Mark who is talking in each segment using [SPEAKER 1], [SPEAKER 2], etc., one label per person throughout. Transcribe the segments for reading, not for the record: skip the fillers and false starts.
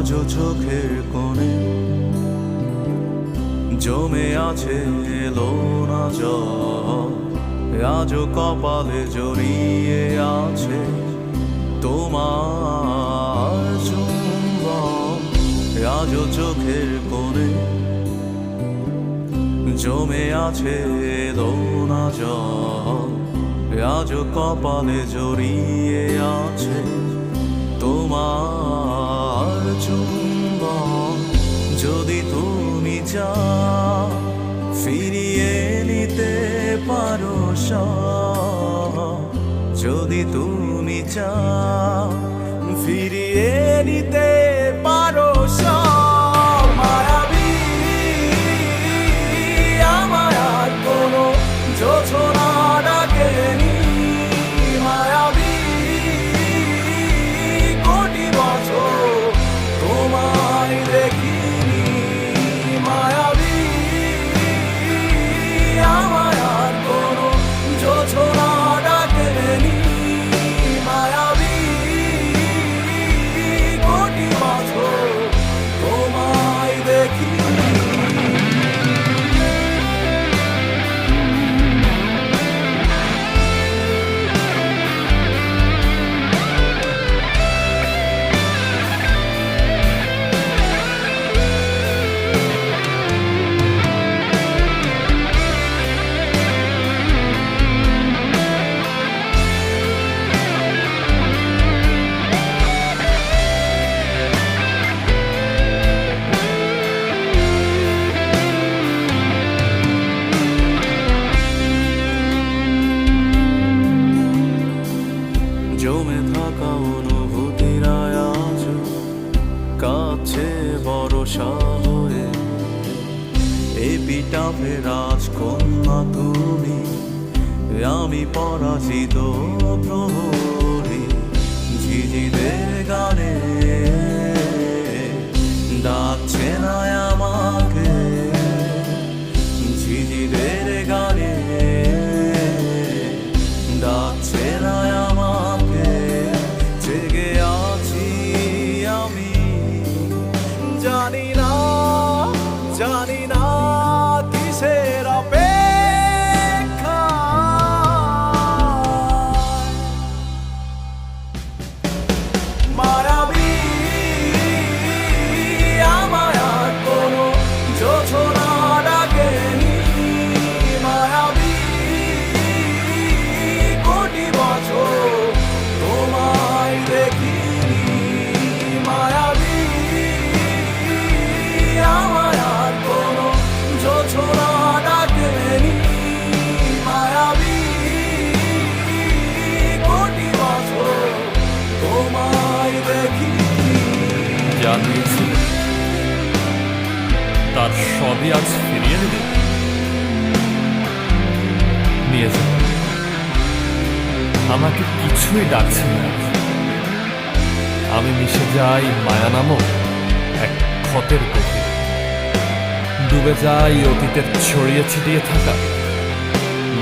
[SPEAKER 1] আজও চোখের কোণে জমে আছে এলো না জল, আজও কপালে জড়িয়ে আছে তোমার চুম্বন। আজও চোখের কোণে জমে আছে এলো না জল, আজও কপালে জড়িয়ে আছে তোমার চুম্বন। যদি তুমি চাও ফিরিয়ে নিতে পারো সব, যদি তুমি চাও ফিরিয়ে নিতে পারো সব। মায়াবী আমার আর কোনো যোছনা ডাকেনি, মায়াবী কোটি বছর তোমায় দেখিনি। মায়াবী আমার আর কোনো যোছনা ডাকেনি, মায়াবী কোটি বছর তোমায় দেখিনি। জমে থাকা অনুভূতিরা আজ কাছে ভরসা হয়ে, এপিটাফে রাজকন্যা তুমি, আমি পরাজিত প্রহরী। ঝিঝিদের গানে ডাকছে না আমাকে, ঝিঝিদের গানে ডাকছে না আমাকে। জেগে আছি আমি, জানি না জানি না কিসের অপেক্ষা। মায়াবী আমার আর কোনো যোছনা ডাকেনি, মায়াবী কোটি বছর তোমায় দেখিনি। মায়াবী আমার আর কোনো যোছনা ডাকেনি, মায়াবী কোটি বছর তোমায় দেখিনি।
[SPEAKER 2] যা দিয়েছিল তার সবই আজ ফিরিয়ে দেবে। নিয়ে যাও, আমাকে কিছুই ডাকছে না। আমি মিশে যাই মায়া নামক এক ক্ষতের গভীরে, ডুবে যাই অতীতের ছড়িয়ে ছিটিয়ে থাকা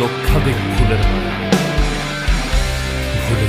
[SPEAKER 2] লক্ষাধিক ফুলের মায়া। ভুলে